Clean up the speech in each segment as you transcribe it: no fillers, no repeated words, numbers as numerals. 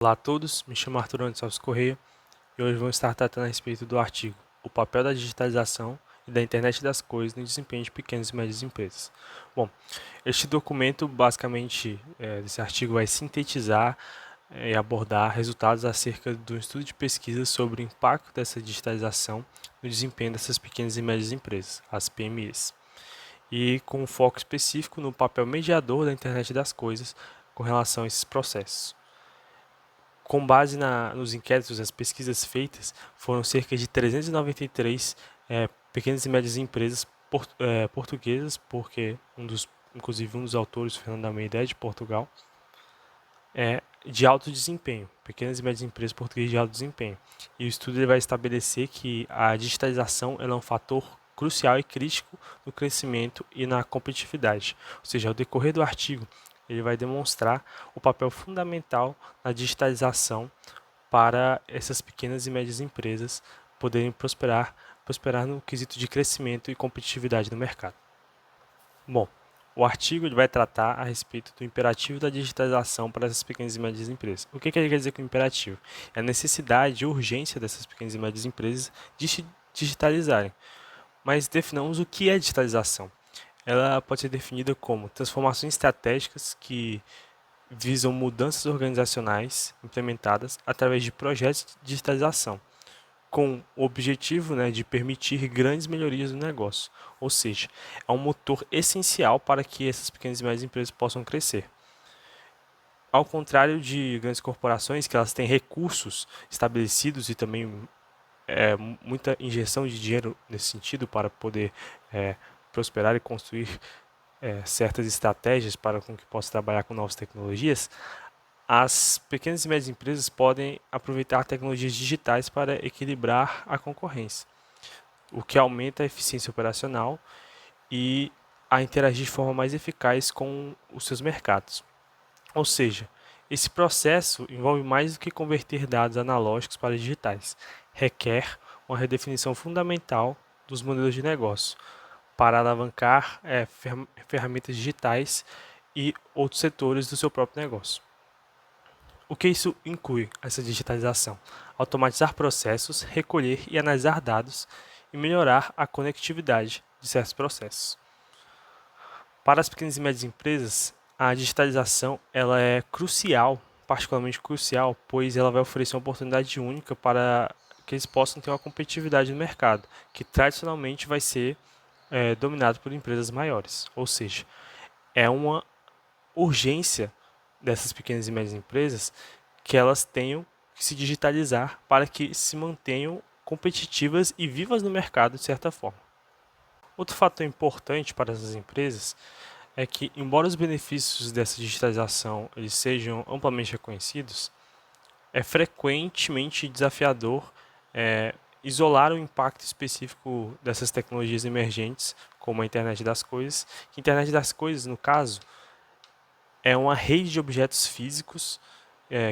Olá a todos, me chamo Arthur Andes Alves Correia e hoje vamos estar tratando a respeito do artigo O papel da digitalização e da internet das coisas no desempenho de pequenas e médias empresas. Bom, este documento, basicamente, desse artigo vai sintetizar e abordar resultados acerca do estudo de pesquisa sobre o impacto dessa digitalização no desempenho dessas pequenas e médias empresas, as PMEs, e com um foco específico no papel mediador da internet das coisas com relação a esses processos. Com base nos inquéritos, as pesquisas feitas, foram cerca de 393 pequenas e médias empresas portuguesas, porque inclusive um dos autores, Fernando Almeida, é de Portugal, de alto desempenho, pequenas e médias empresas portuguesas de alto desempenho. E o estudo ele vai estabelecer que a digitalização ela é um fator crucial e crítico no crescimento e na competitividade. Ou seja, ao decorrer do artigo, ele vai demonstrar o papel fundamental na digitalização para essas pequenas e médias empresas poderem prosperar no quesito de crescimento e competitividade no mercado. Bom, o artigo ele vai tratar a respeito do imperativo da digitalização para essas pequenas e médias empresas. O que ele quer dizer com imperativo? É a necessidade e urgência dessas pequenas e médias empresas de se digitalizarem. Mas definamos o que é digitalização. Ela pode ser definida como transformações estratégicas que visam mudanças organizacionais implementadas através de projetos de digitalização, com o objetivo, de permitir grandes melhorias no negócio. Ou seja, é um motor essencial para que essas pequenas e médias empresas possam crescer. Ao contrário de grandes corporações, que elas têm recursos estabelecidos e também muita injeção de dinheiro nesse sentido para poder prosperar e construir certas estratégias para com que possa trabalhar com novas tecnologias, as pequenas e médias empresas podem aproveitar tecnologias digitais para equilibrar a concorrência, o que aumenta a eficiência operacional e a interagir de forma mais eficaz com os seus mercados. Ou seja, esse processo envolve mais do que converter dados analógicos para digitais, requer uma redefinição fundamental dos modelos de negócio para alavancar ferramentas digitais e outros setores do seu próprio negócio. O que isso inclui, essa digitalização? Automatizar processos, recolher e analisar dados e melhorar a conectividade de certos processos. Para as pequenas e médias empresas, a digitalização ela é crucial, particularmente crucial, pois ela vai oferecer uma oportunidade única para que eles possam ter uma competitividade no mercado, que tradicionalmente vai ser dominado por empresas maiores. Ou seja, é uma urgência dessas pequenas e médias empresas que elas tenham que se digitalizar para que se mantenham competitivas e vivas no mercado de certa forma. Outro fator importante para essas empresas é que, embora os benefícios dessa digitalização eles sejam amplamente reconhecidos, é frequentemente desafiador isolar o impacto específico dessas tecnologias emergentes, como a internet das coisas. A internet das coisas, no caso, é uma rede de objetos físicos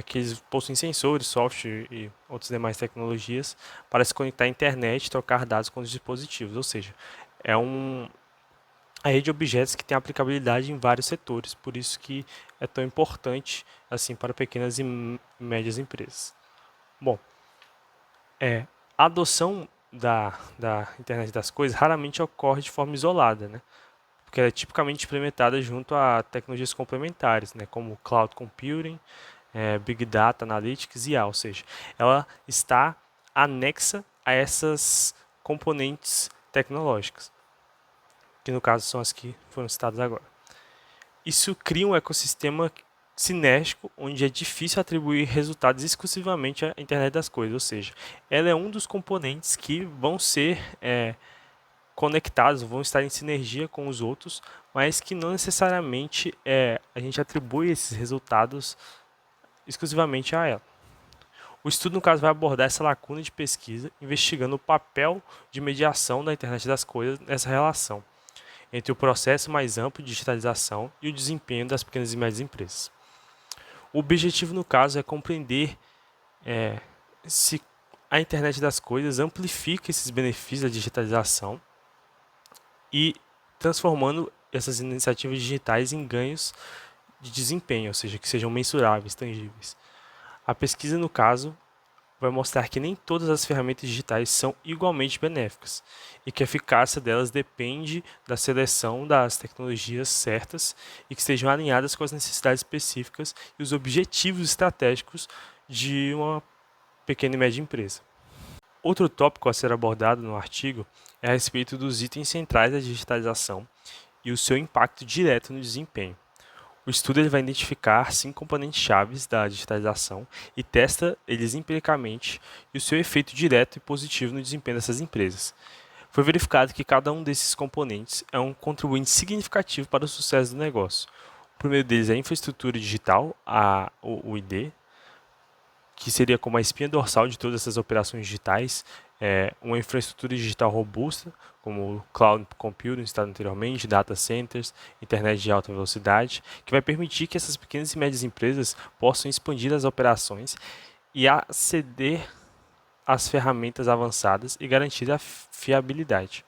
que eles possuem sensores, software e outras demais tecnologias para se conectar à internet e trocar dados com os dispositivos. Ou seja, é a rede de objetos que tem aplicabilidade em vários setores, por isso que é tão importante assim para pequenas e médias empresas. Bom, a adoção da internet das coisas raramente ocorre de forma isolada, né? Porque ela é tipicamente implementada junto a tecnologias complementares, né? Como Cloud Computing, Big Data Analytics e IA, ou seja, ela está anexa a essas componentes tecnológicas, que no caso são as que foram citadas agora. Isso cria um ecossistema sinérgico, onde é difícil atribuir resultados exclusivamente à internet das coisas, ou seja, ela é um dos componentes que vão ser conectados, vão estar em sinergia com os outros, mas que não necessariamente a gente atribui esses resultados exclusivamente a ela. O estudo, no caso, vai abordar essa lacuna de pesquisa, investigando o papel de mediação da internet das coisas nessa relação entre o processo mais amplo de digitalização e o desempenho das pequenas e médias empresas. O objetivo, no caso, é compreender se a internet das coisas amplifica esses benefícios da digitalização e transformando essas iniciativas digitais em ganhos de desempenho, ou seja, que sejam mensuráveis, tangíveis. A pesquisa, no caso, vai mostrar que nem todas as ferramentas digitais são igualmente benéficas e que a eficácia delas depende da seleção das tecnologias certas e que estejam alinhadas com as necessidades específicas e os objetivos estratégicos de uma pequena e média empresa. Outro tópico a ser abordado no artigo é a respeito dos itens centrais da digitalização e o seu impacto direto no desempenho. O estudo ele vai identificar 5 componentes chaves da digitalização e testa eles empiricamente e o seu efeito direto e positivo no desempenho dessas empresas. Foi verificado que cada um desses componentes é um contribuinte significativo para o sucesso do negócio. O primeiro deles é a infraestrutura digital, o ID, que seria como a espinha dorsal de todas essas operações digitais, uma infraestrutura digital robusta, como o cloud computing citado anteriormente, data centers, internet de alta velocidade, que vai permitir que essas pequenas e médias empresas possam expandir as operações e aceder às ferramentas avançadas e garantir a fiabilidade.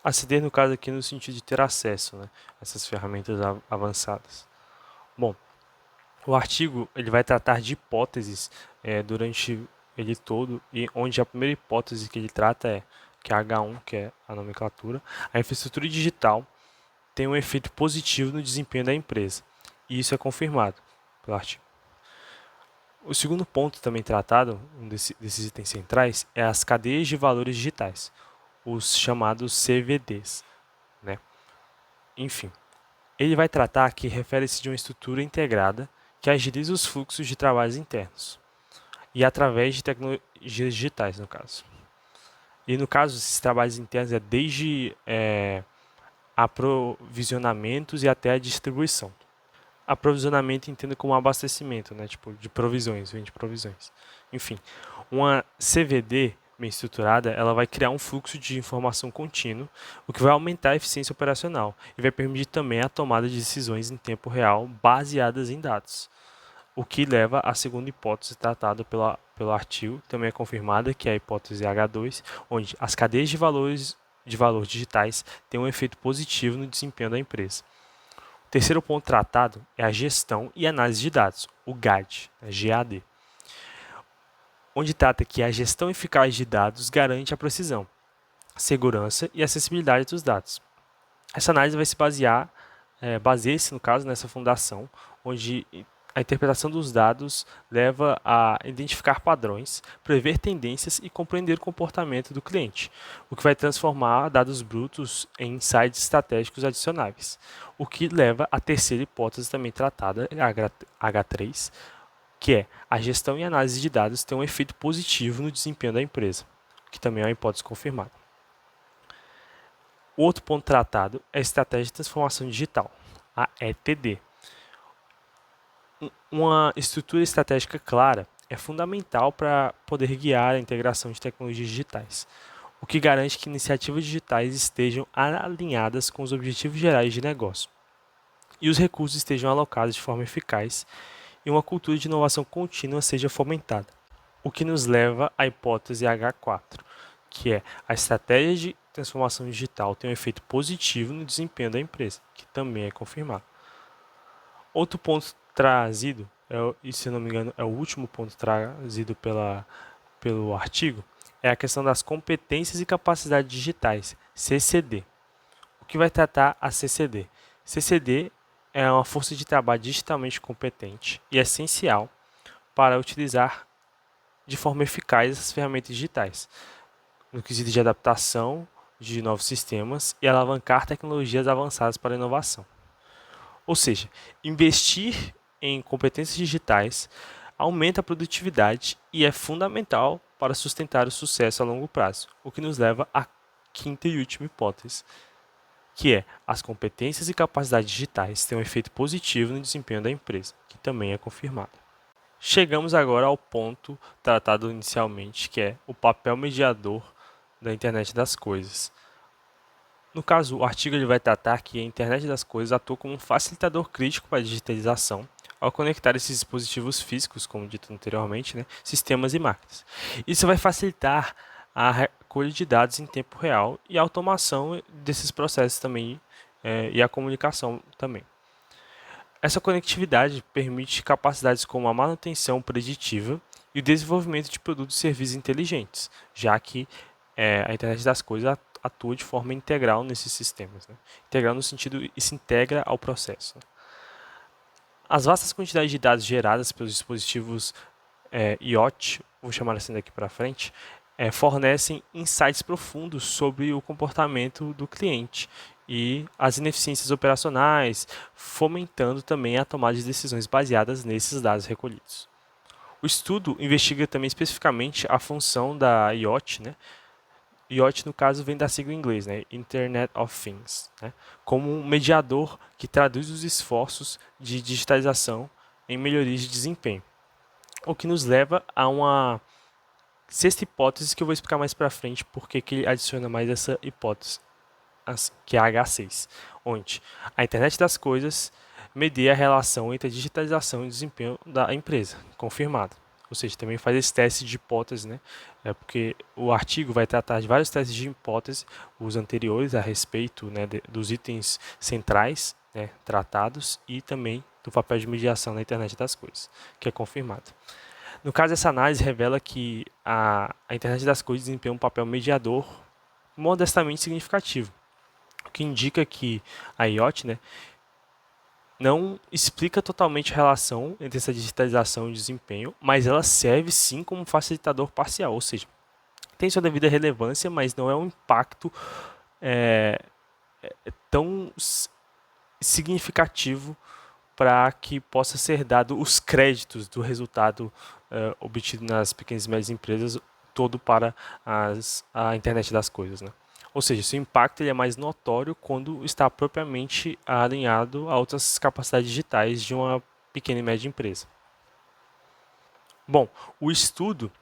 Aceder, no caso aqui, no sentido de ter acesso, né, a essas ferramentas avançadas. Bom, o artigo ele vai tratar de hipóteses durante ele todo, e onde a primeira hipótese que ele trata é que a H1, que é a nomenclatura, a infraestrutura digital tem um efeito positivo no desempenho da empresa, e isso é confirmado pelo artigo. O segundo ponto também tratado, desses itens centrais, é as cadeias de valores digitais, os chamados CVDs, né? Enfim, ele vai tratar que refere-se de uma estrutura integrada que agiliza os fluxos de trabalhos internos e através de tecnologias digitais, no caso. E no caso, esses trabalhos internos é desde aprovisionamentos e até a distribuição. Aprovisionamento entendo como abastecimento, né? Tipo, de provisões, vende provisões. Enfim, uma CVD bem estruturada, ela vai criar um fluxo de informação contínuo, o que vai aumentar a eficiência operacional e vai permitir também a tomada de decisões em tempo real baseadas em dados. O que leva à segunda hipótese tratada pelo artigo, também é confirmada, que é a hipótese H2, onde as cadeias de valor digitais têm um efeito positivo no desempenho da empresa. O terceiro ponto tratado é a gestão e análise de dados, o GAD, GAD, onde trata que a gestão eficaz de dados garante a precisão, segurança e acessibilidade dos dados. Essa análise vai se baseia-se, no caso, nessa fundação, onde a interpretação dos dados leva a identificar padrões, prever tendências e compreender o comportamento do cliente, o que vai transformar dados brutos em insights estratégicos adicionáveis, o que leva à terceira hipótese também tratada, H3, que é a gestão e análise de dados tem um efeito positivo no desempenho da empresa, que também é uma hipótese confirmada. O outro ponto tratado é a estratégia de transformação digital, a ETD. Uma estrutura estratégica clara é fundamental para poder guiar a integração de tecnologias digitais, o que garante que iniciativas digitais estejam alinhadas com os objetivos gerais de negócio e os recursos estejam alocados de forma eficaz e uma cultura de inovação contínua seja fomentada, o que nos leva à hipótese H4, que é a estratégia de transformação digital tem um efeito positivo no desempenho da empresa, que também é confirmado. Outro ponto trazido, e se não me engano é o último ponto trazido pelo artigo, é a questão das competências e capacidades digitais, CCD. O que vai tratar a CCD? CCD é uma força de trabalho digitalmente competente e essencial para utilizar de forma eficaz as ferramentas digitais, no quesito de adaptação de novos sistemas e alavancar tecnologias avançadas para a inovação. Ou seja, investir em competências digitais aumenta a produtividade e é fundamental para sustentar o sucesso a longo prazo, o que nos leva à quinta e última hipótese, que é as competências e capacidades digitais têm um efeito positivo no desempenho da empresa, que também é confirmado. Chegamos agora ao ponto tratado inicialmente, que é o papel mediador da internet das coisas. No caso, o artigo ele vai tratar que a internet das coisas atua como um facilitador crítico para a digitalização, ao conectar esses dispositivos físicos, como dito anteriormente, né, sistemas e máquinas. Isso vai facilitar a recolha de dados em tempo real e a automação desses processos também, e a comunicação também. Essa conectividade permite capacidades como a manutenção preditiva e o desenvolvimento de produtos e serviços inteligentes, já que a internet das coisas atua de forma integral nesses sistemas, né? Integral no sentido e se integra ao processo, né? As vastas quantidades de dados geradas pelos dispositivos IoT, vou chamar assim daqui para frente, fornecem insights profundos sobre o comportamento do cliente e as ineficiências operacionais, fomentando também a tomada de decisões baseadas nesses dados recolhidos. O estudo investiga também especificamente a função da IoT, né? IoT, no caso, vem da sigla em inglês, né? Internet of Things, né? Como um mediador que traduz os esforços de digitalização em melhorias de desempenho. O que nos leva a uma sexta hipótese que eu vou explicar mais para frente porque que ele adiciona mais essa hipótese, que é a H6, onde a internet das coisas media a relação entre a digitalização e o desempenho da empresa, confirmado. Ou seja, também faz esse teste de hipótese, né? Porque o artigo vai tratar de vários testes de hipótese, os anteriores a respeito, né, dos itens centrais, né, tratados e também do papel de mediação na internet das coisas, que é confirmado. No caso, essa análise revela que a internet das coisas desempenha um papel mediador modestamente significativo, o que indica que a IoT, né, não explica totalmente a relação entre essa digitalização e desempenho, mas ela serve sim como facilitador parcial, ou seja, tem sua devida relevância, mas não é um impacto é, tão significativo para que possa ser dado os créditos do resultado obtido nas pequenas e médias empresas todo para a internet das coisas, né? Ou seja, seu impacto ele é mais notório quando está propriamente alinhado a outras capacidades digitais de uma pequena e média empresa. Bom, o estudo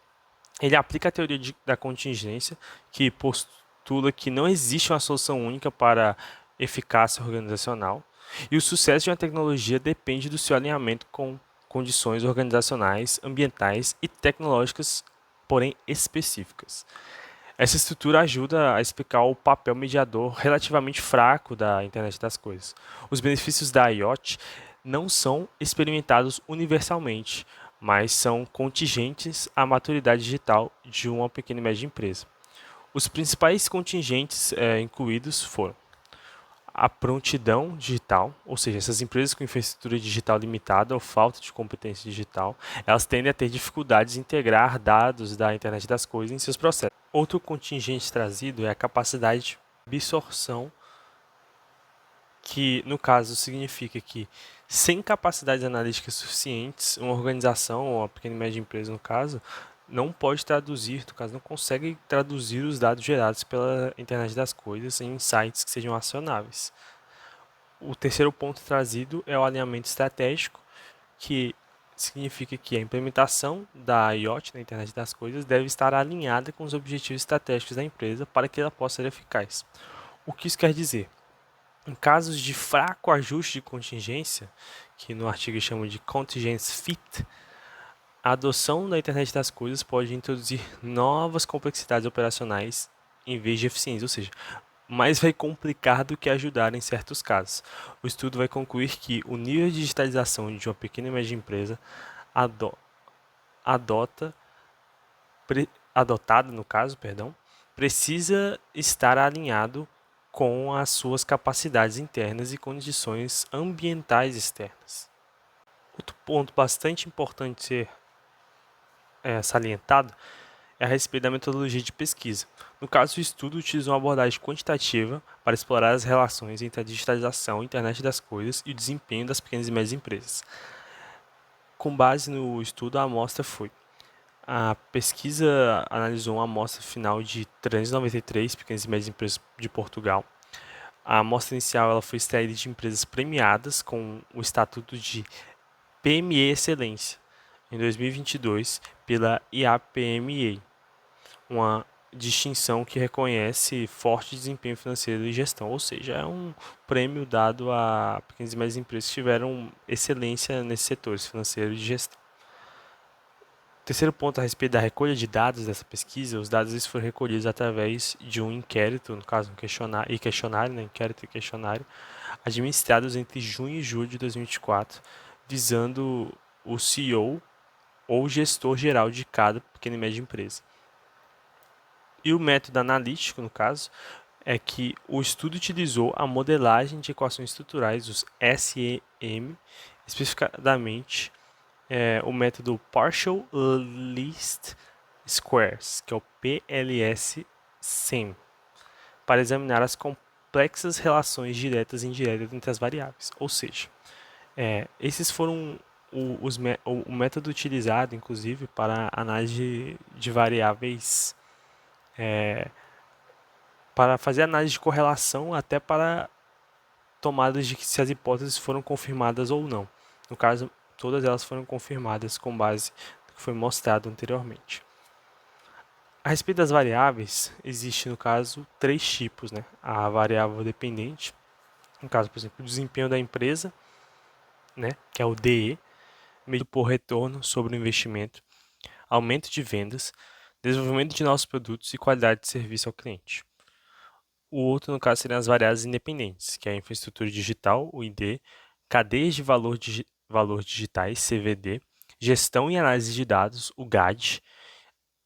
ele aplica a teoria da contingência, que postula que não existe uma solução única para eficácia organizacional, e o sucesso de uma tecnologia depende do seu alinhamento com condições organizacionais, ambientais e tecnológicas, porém específicas. Essa estrutura ajuda a explicar o papel mediador relativamente fraco da internet das coisas. Os benefícios da IoT não são experimentados universalmente, mas são contingentes à maturidade digital de uma pequena e média empresa. Os principais contingentes incluídos foram a prontidão digital, ou seja, essas empresas com infraestrutura digital limitada ou falta de competência digital, elas tendem a ter dificuldades em integrar dados da internet das coisas em seus processos. Outro contingente trazido é a capacidade de absorção, que no caso significa que sem capacidades analíticas suficientes, uma organização, ou uma pequena e média empresa no caso, não pode traduzir, no caso não consegue traduzir os dados gerados pela internet das coisas em insights que sejam acionáveis. O terceiro ponto trazido é o alinhamento estratégico, que significa que a implementação da IoT na internet das coisas deve estar alinhada com os objetivos estratégicos da empresa para que ela possa ser eficaz. O que isso quer dizer? Em casos de fraco ajuste de contingência, que no artigo chama de contingence fit, a adoção da internet das coisas pode introduzir novas complexidades operacionais em vez de eficiência, ou seja, mais vai complicar do que ajudar em certos casos. O estudo vai concluir que o nível de digitalização de uma pequena e média empresa adota, adotado no caso, perdão, precisa estar alinhado com as suas capacidades internas e condições ambientais externas. Outro ponto bastante importante ser salientado é a respeito da metodologia de pesquisa. No caso, o estudo utiliza uma abordagem quantitativa para explorar as relações entre a digitalização, a internet das coisas e o desempenho das pequenas e médias empresas. Com base no estudo, a pesquisa analisou uma amostra final de 393 pequenas e médias empresas de Portugal. A amostra inicial ela foi extraída de empresas premiadas com o estatuto de PME Excelência em 2022 pela IAPME, uma distinção que reconhece forte desempenho financeiro e gestão, ou seja, é um prêmio dado a pequenas e médias empresas que tiveram excelência nesses setores financeiro e de gestão. terceiro ponto a respeito da recolha de dados dessa pesquisa, os dados foram recolhidos através de um inquérito, no caso um questionário, né, inquérito e questionário, administrados entre junho e julho de 2024, visando o CEO ou gestor geral de cada pequena e média empresa. E o método analítico, no caso, é que o estudo utilizou a modelagem de equações estruturais, os SEM, especificadamente o método Partial Least Squares, que é o PLS-SEM, para examinar as complexas relações diretas e indiretas entre as variáveis. Ou seja, esses foram o método utilizado, inclusive, para análise de variáveis, para fazer análise de correlação, até para tomadas de que se as hipóteses foram confirmadas ou não. No caso, todas elas foram confirmadas com base no que foi mostrado anteriormente. A respeito das variáveis, existe no caso três tipos, né? A variável dependente, no caso, por exemplo, o desempenho da empresa, né, que é o DE, medido por retorno sobre o investimento, aumento de vendas, desenvolvimento de novos produtos e qualidade de serviço ao cliente. O outro, no caso, seriam as variáveis independentes, que é a infraestrutura digital, o ID, cadeias de valor digitais, CVD, gestão e análise de dados, o GAD,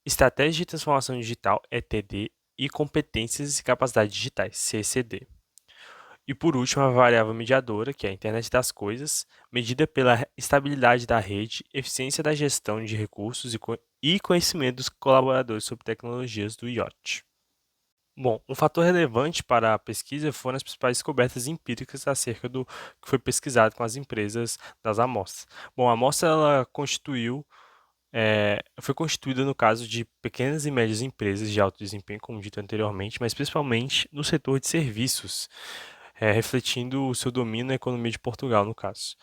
estratégia de transformação digital, ETD, e competências e capacidades digitais, CCD. E por último, a variável mediadora, que é a internet das coisas, medida pela estabilidade da rede, eficiência da gestão de recursos e conhecimento dos colaboradores sobre tecnologias do IoT. Bom, um fator relevante para a pesquisa foram as principais descobertas empíricas acerca do que foi pesquisado com as empresas das amostras. Bom, a amostra ela foi constituída no caso de pequenas e médias empresas de alto desempenho, como dito anteriormente, mas principalmente no setor de serviços, refletindo o seu domínio na economia de Portugal, no caso.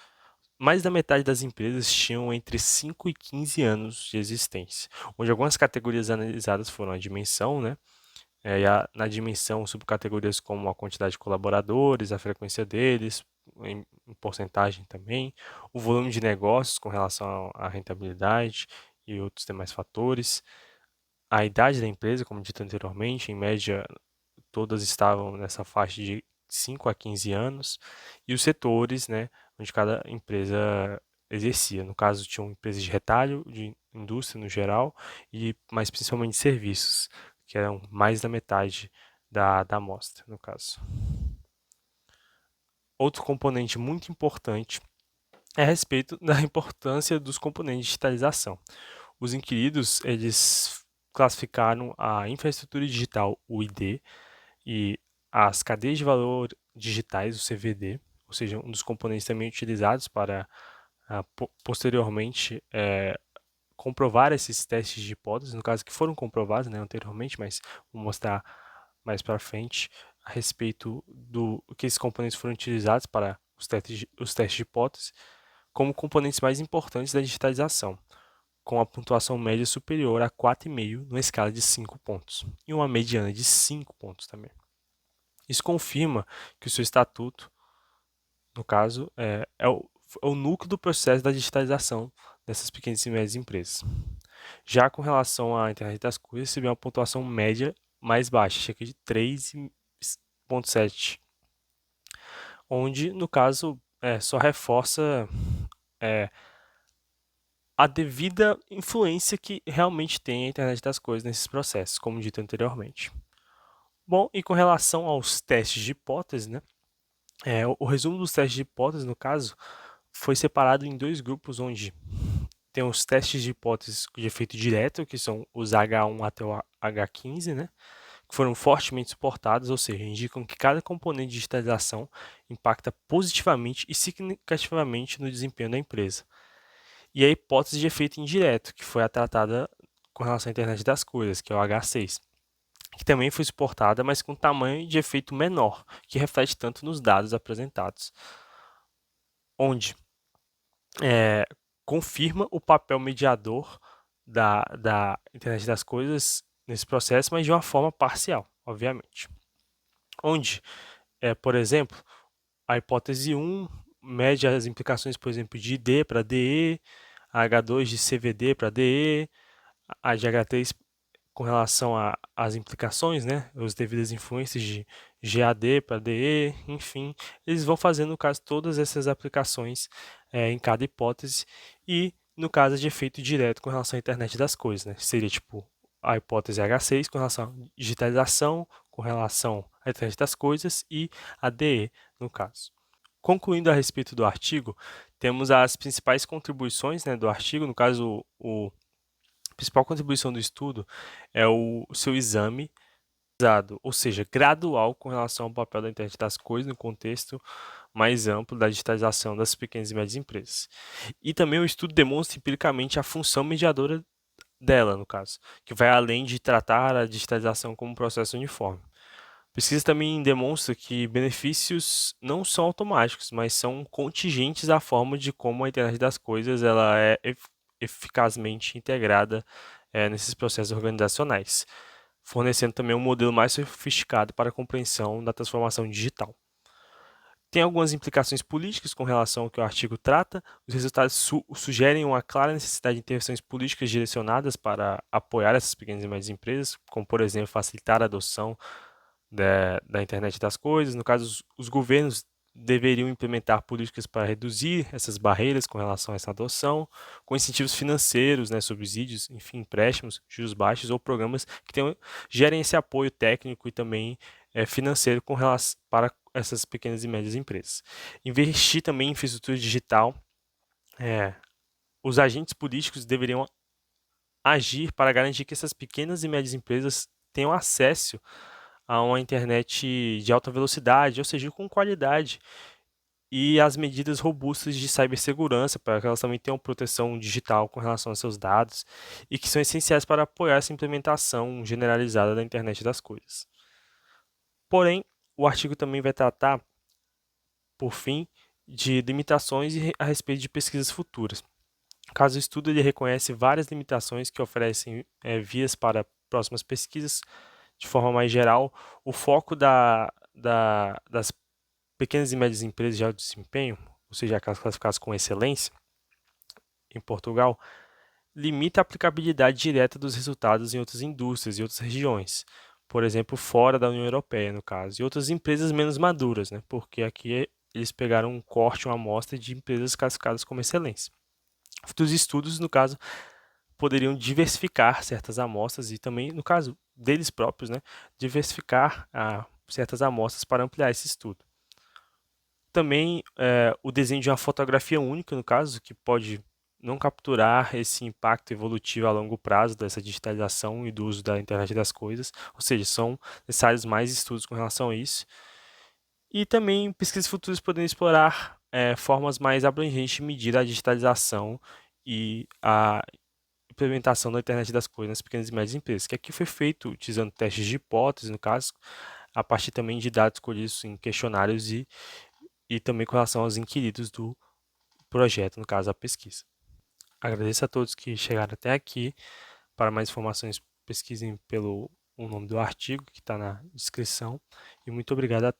Mais da metade das empresas tinham entre 5 e 15 anos de existência, onde algumas categorias analisadas foram a dimensão, né? Na dimensão, subcategorias como a quantidade de colaboradores, a frequência deles, em porcentagem também, o volume de negócios com relação à rentabilidade e outros demais fatores, a idade da empresa, como dito anteriormente, em média, todas estavam nessa faixa de 5 a 15 anos, e os setores, né, onde cada empresa exercia. No caso, tinham empresas de retalho, de indústria no geral, mas principalmente serviços, que eram mais da metade da amostra, no caso. Outro componente muito importante é a respeito da importância dos componentes de digitalização. Os inquiridos, eles classificaram a infraestrutura digital, o ID, e as cadeias de valor digitais, o CVD, ou seja, um dos componentes também utilizados para posteriormente comprovar esses testes de hipótese, no caso que foram comprovados, né, anteriormente, mas vou mostrar mais para frente a respeito do que esses componentes foram utilizados para os testes de hipótese como componentes mais importantes da digitalização, com a pontuação média superior a 4,5 numa escala de 5 pontos e uma mediana de 5 pontos também. Isso confirma que o seu estatuto, no caso, é o núcleo do processo da digitalização dessas pequenas e médias empresas. Já com relação à internet das coisas, você vê uma pontuação média mais baixa, cerca de 3,7, onde, no caso, só reforça a devida influência que realmente tem a internet das coisas nesses processos, como dito anteriormente. Bom, e com relação aos testes de hipótese, né? O resumo dos testes de hipótese, no caso, foi separado em dois grupos, onde tem os testes de hipótese de efeito direto, que são os H1 até o H15, né? Que foram fortemente suportados, ou seja, indicam que cada componente de digitalização impacta positivamente e significativamente no desempenho da empresa. E a hipótese de efeito indireto, que foi a tratada com relação à internet das coisas, que é o H6, que também foi suportada, mas com tamanho de efeito menor, que reflete tanto nos dados apresentados, onde confirma o papel mediador da internet das coisas nesse processo, mas de uma forma parcial, obviamente. Onde, por exemplo, a hipótese 1 mede as implicações, por exemplo, de ID para DE, a H2 de CVD para DE, a de H3 com relação às implicações, né, as devidas influências de GAD para DE, enfim, eles vão fazendo, no caso, todas essas aplicações em cada hipótese e, no caso, de efeito direto com relação à internet das coisas, né, seria tipo a hipótese H6 com relação à digitalização, com relação à internet das coisas e a DE, no caso. Concluindo a respeito do artigo, temos as principais contribuições, né, do artigo, no caso, a principal contribuição do estudo é o seu exame, ou seja, gradual com relação ao papel da internet das coisas no contexto mais amplo da digitalização das pequenas e médias empresas. E também o estudo demonstra empiricamente a função mediadora dela, no caso, que vai além de tratar a digitalização como um processo uniforme. A pesquisa também demonstra que benefícios não são automáticos, mas são contingentes à forma de como a internet das coisas ela é eficazmente integrada nesses processos organizacionais, fornecendo também um modelo mais sofisticado para a compreensão da transformação digital. Tem algumas implicações políticas com relação ao que o artigo trata. Os resultados sugerem uma clara necessidade de intervenções políticas direcionadas para apoiar essas pequenas e médias empresas, como, por exemplo, facilitar a adoção da internet das coisas. No caso, os governos deveriam implementar políticas para reduzir essas barreiras com relação a essa adoção, com incentivos financeiros, né, subsídios, enfim, empréstimos, juros baixos ou programas que gerem esse apoio técnico e também financeiro com relação para essas pequenas e médias empresas. Investir também em infraestrutura digital. Os agentes políticos deveriam agir para garantir que essas pequenas e médias empresas tenham acesso a uma internet de alta velocidade, ou seja, com qualidade, e as medidas robustas de cibersegurança para que elas também tenham proteção digital com relação aos seus dados e que são essenciais para apoiar essa implementação generalizada da internet das coisas. Porém, o artigo também vai tratar, por fim, de limitações a respeito de pesquisas futuras. Caso o estudo ele reconhece várias limitações que oferecem vias para próximas pesquisas. De forma mais geral, o foco das pequenas e médias empresas de alto desempenho, ou seja, aquelas classificadas com excelência, em Portugal, limita a aplicabilidade direta dos resultados em outras indústrias e outras regiões, por exemplo, fora da União Europeia, no caso, e outras empresas menos maduras, né? Porque aqui eles pegaram um corte, uma amostra de empresas classificadas como excelência. Futuros estudos, no caso, poderiam diversificar certas amostras e também, no caso deles próprios, né, diversificar certas amostras para ampliar esse estudo. Também o desenho de uma fotografia única, no caso, que pode não capturar esse impacto evolutivo a longo prazo dessa digitalização e do uso da internet das coisas, ou seja, são necessários mais estudos com relação a isso. E também pesquisas futuras podem explorar formas mais abrangentes de medir a digitalização e a implementação da internet das coisas nas pequenas e médias empresas, que aqui foi feito utilizando testes de hipótese, no caso, a partir também de dados colhidos em questionários e também com relação aos inquiridos do projeto, no caso, a pesquisa. Agradeço a todos que chegaram até aqui. Para mais informações, pesquisem pelo o nome do artigo que está na descrição. E muito obrigado a